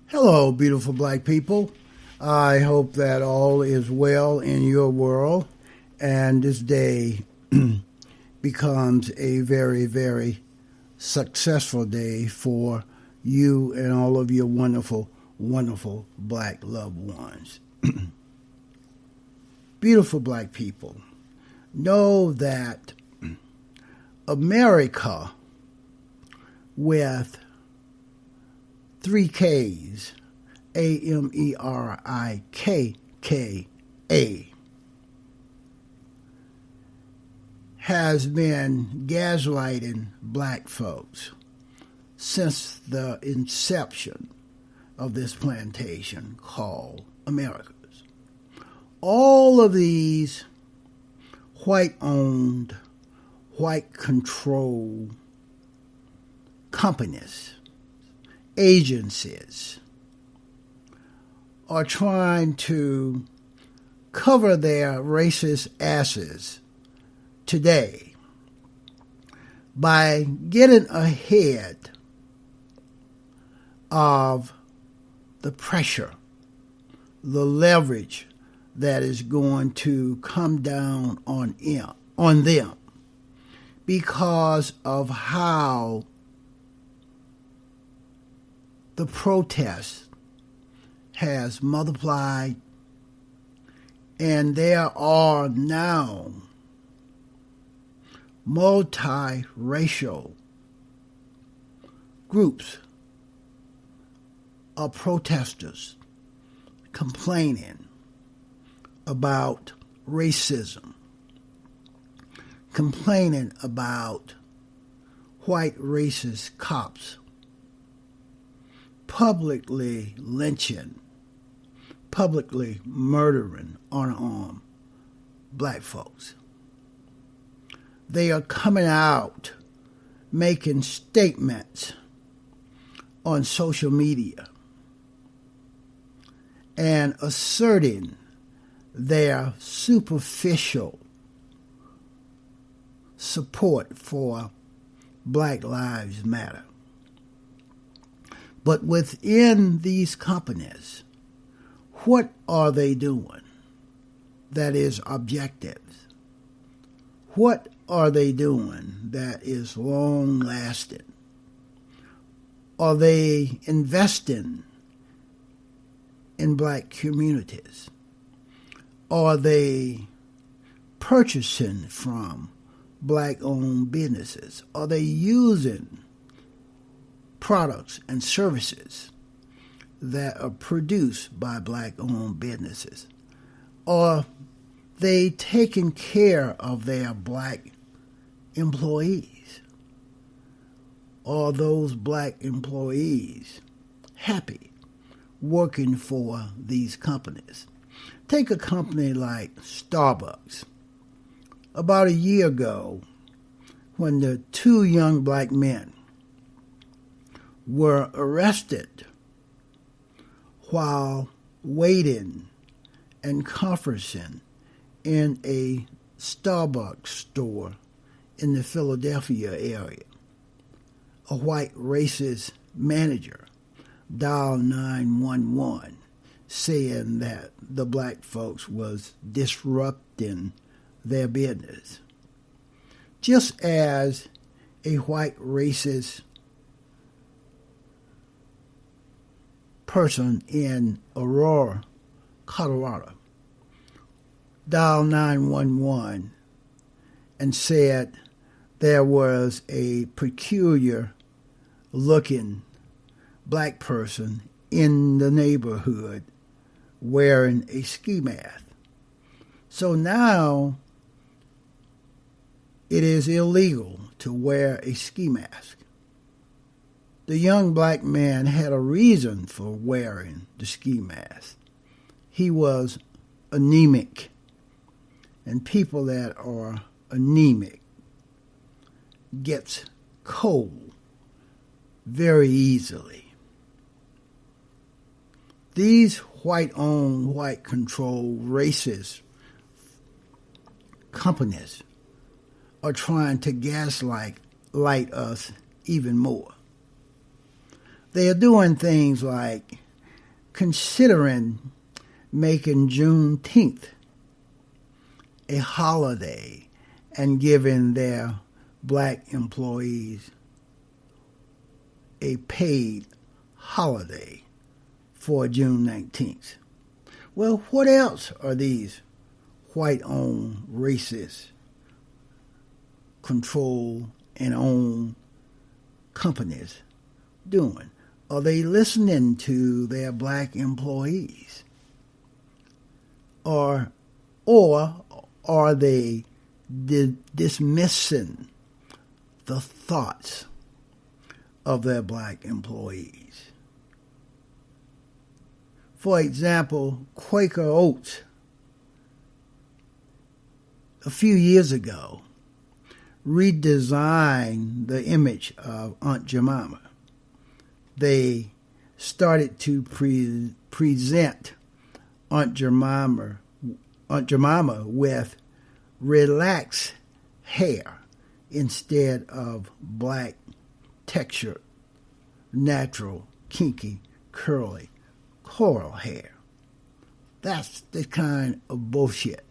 Hello, beautiful black people. I hope that all is well in your world and this day becomes a very, very successful day for you and all of your wonderful, wonderful black loved ones. Beautiful black people, know that America with 3Ks, Amerikka, has been gaslighting black folks since the inception of this plantation called Americas. All of these white-owned, white-controlled companies, agencies, are trying to cover their racist asses today by getting ahead of the pressure, the leverage that is going to come down on them because of how the protest has multiplied, and there are now multiracial groups of protesters complaining about racism, complaining about white racist cops publicly lynching, publicly murdering unarmed black folks. They are coming out making statements on social media and asserting their superficial support for Black Lives Matter. But within these companies, what are they doing that is objective? What are they doing that is long-lasting? Are they investing in black communities? Are they purchasing from black-owned businesses? Are they using products and services that are produced by black-owned businesses? Are they taking care of their black employees? Are those black employees happy working for these companies? Take a company like Starbucks. About a year ago, when the two young black men were arrested while waiting and conferencing in a Starbucks store in the Philadelphia area, a white racist manager dialed 911 saying that the black folks was disrupting their business. Just as a white racist person in Aurora, Colorado, dialed 911 and said there was a peculiar looking black person in the neighborhood wearing a ski mask. So now it is illegal to wear a ski mask. The young black man had a reason for wearing the ski mask. He was anemic, and people that are anemic gets cold very easily. These white-owned, white-controlled, racist companies are trying to gaslight us even more. They are doing things like considering making Juneteenth a holiday and giving their black employees a paid holiday for June 19th. Well, what else are these white-owned, racist, control and own companies doing? Are they listening to their black employees? Or are they dismissing the thoughts of their black employees? For example, Quaker Oats, a few years ago, redesigned the image of Aunt Jemima. They started to present Aunt Jemima with relaxed hair instead of black, textured, natural, kinky, curly, coral hair. That's the kind of bullshit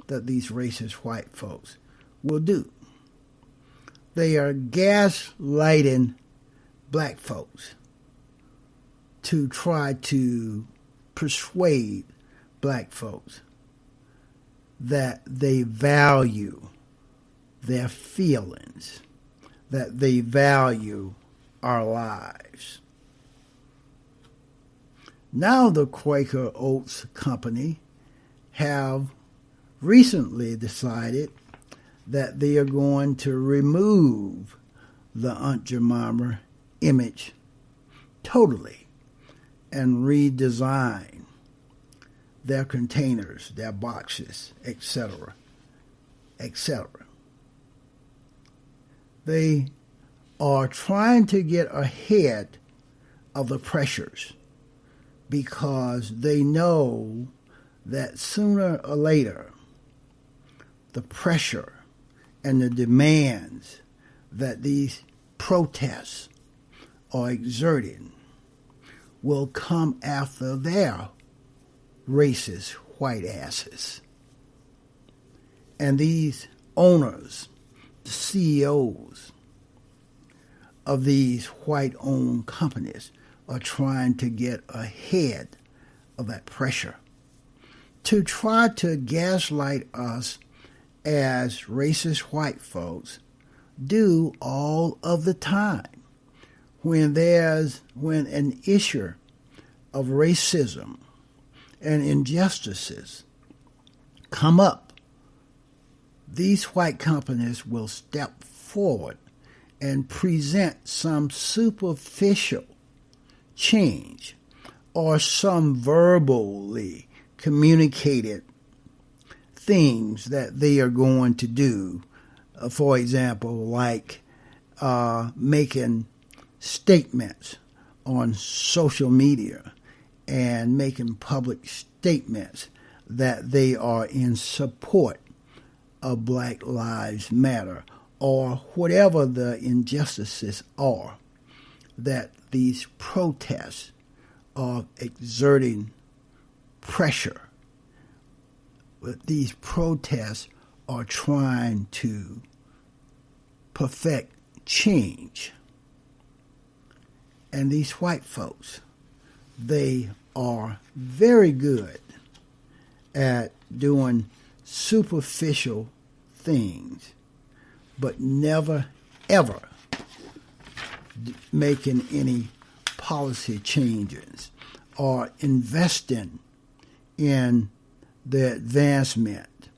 that these racist white folks will do. They are gaslighting black folks to try to persuade black folks that they value their feelings, that they value our lives. Now the Quaker Oats Company have recently decided that they are going to remove the Aunt Jemima image totally and redesign their containers, their boxes, etc., etc. They are trying to get ahead of the pressures because they know that sooner or later the pressure and the demands that these protests are exerting will come after their racist white asses. And these owners, the CEOs of these white-owned companies are trying to get ahead of that pressure to try to gaslight us as racist white folks do all of the time when an issue of racism and injustices come up. These white companies will step forward and present some superficial change or some verbally communicated things that they are going to do. For example, like making statements on social media and making public statements that they are in support of Black Lives Matter or whatever the injustices are that these protests are exerting pressure. These protests are trying to perfect change. And these white folks, they are very good at doing superficial things, but never, ever making any policy changes or investing in the advancement,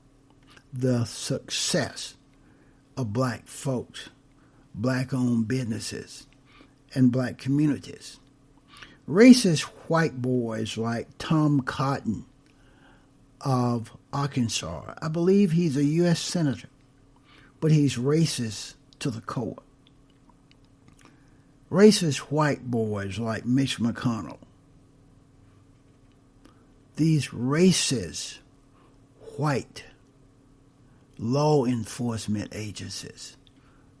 the success of black folks, black-owned businesses, and black communities. Racist white boys like Tom Cotton of Arkansas, I believe he's a U.S. Senator, but he's racist to the core. Racist white boys like Mitch McConnell. These racist white law enforcement agencies,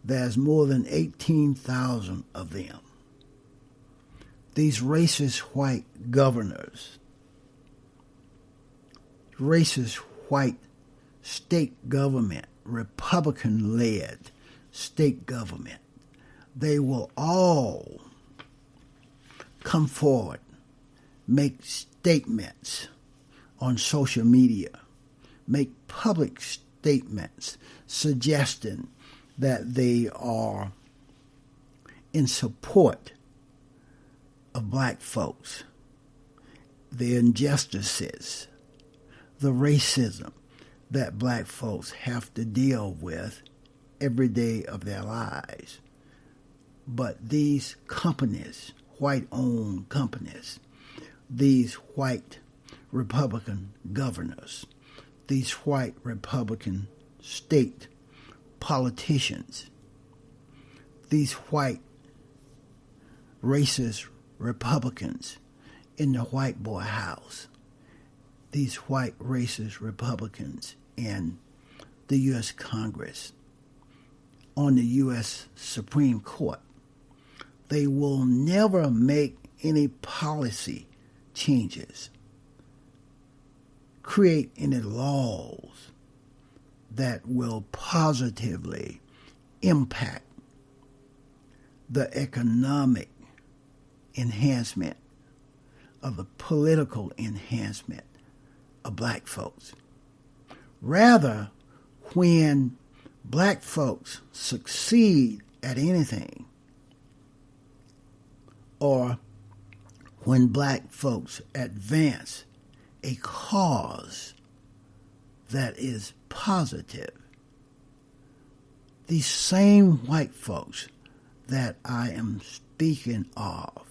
there's more than 18,000 of them. these racist white governors, racist white state government, Republican-led state government, they will all come forward, make statements on social media, make public statements suggesting that they are in support of black folks, the injustices, the racism that black folks have to deal with every day of their lives. But these companies, white-owned companies, these white Republican governors, these white Republican state politicians, these white racist Republicans in the white boy house, these white racist Republicans in the U.S. Congress, on the U.S. Supreme Court, they will never make any policy changes, create any laws that will positively impact the economic enhancement of the political enhancement of black folks. Rather, when black folks succeed at anything, or when black folks advance a cause that is positive, these same white folks that I am speaking of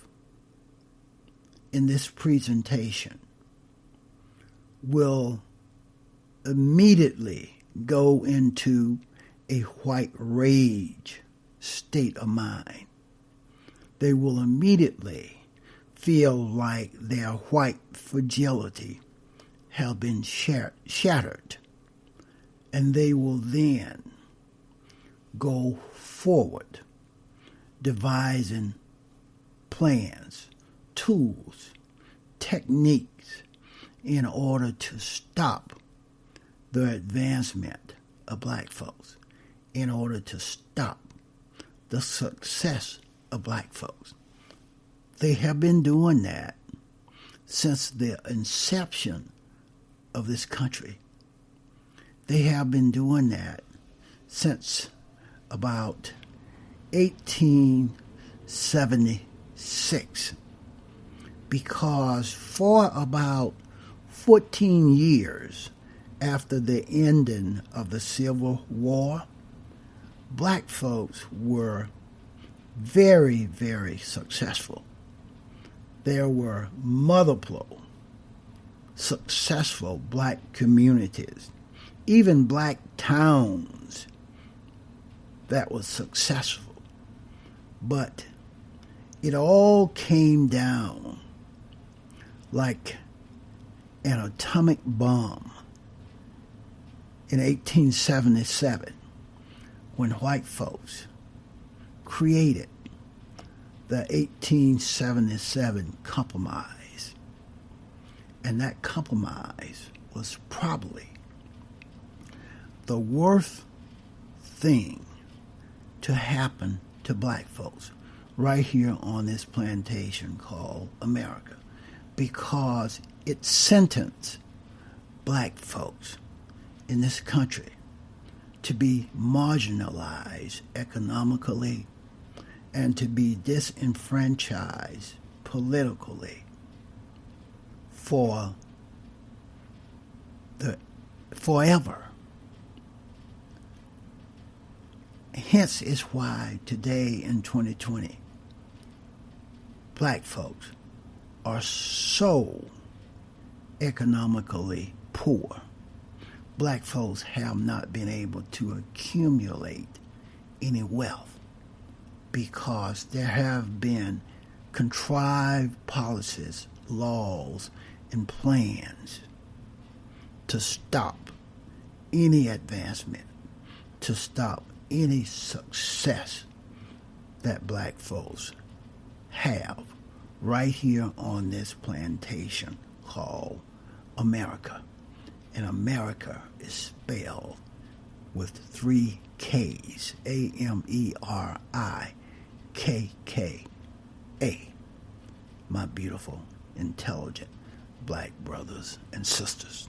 in this presentation will immediately go into a white rage state of mind. They will immediately feel like their white fragility have been shattered, and they will then go forward devising plans, tools, techniques in order to stop the advancement of black folks, in order to stop the success of black folks. They have been doing that since the inception of this country. They have been doing that since about 1876, because for about 14 years after the ending of the Civil War, black folks were very, very successful. There were multiple successful black communities, even black towns that was successful. But it all came down like an atomic bomb in 1877 when white folks created the 1877 Compromise. And that compromise was probably the worst thing to happen to black folks right here on this plantation called America, because it sentenced black folks in this country to be marginalized economically and to be disenfranchised politically for the forever. Hence is why today in 2020, black folks are so economically poor. Black folks have not been able to accumulate any wealth because there have been contrived policies, laws, and plans to stop any advancement, to stop any success that black folks have right here on this plantation called America. And America is spelled with 3 K's, Amerikka. My beautiful, intelligent black brothers and sisters.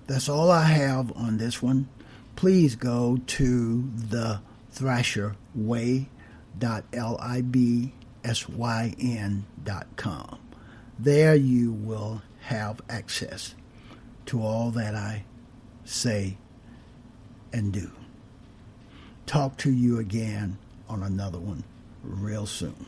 That's all I have on this one. Please go to the thrasherway.libsyn.com. There you will have access to all that I say and do. Talk to you again on another one real soon.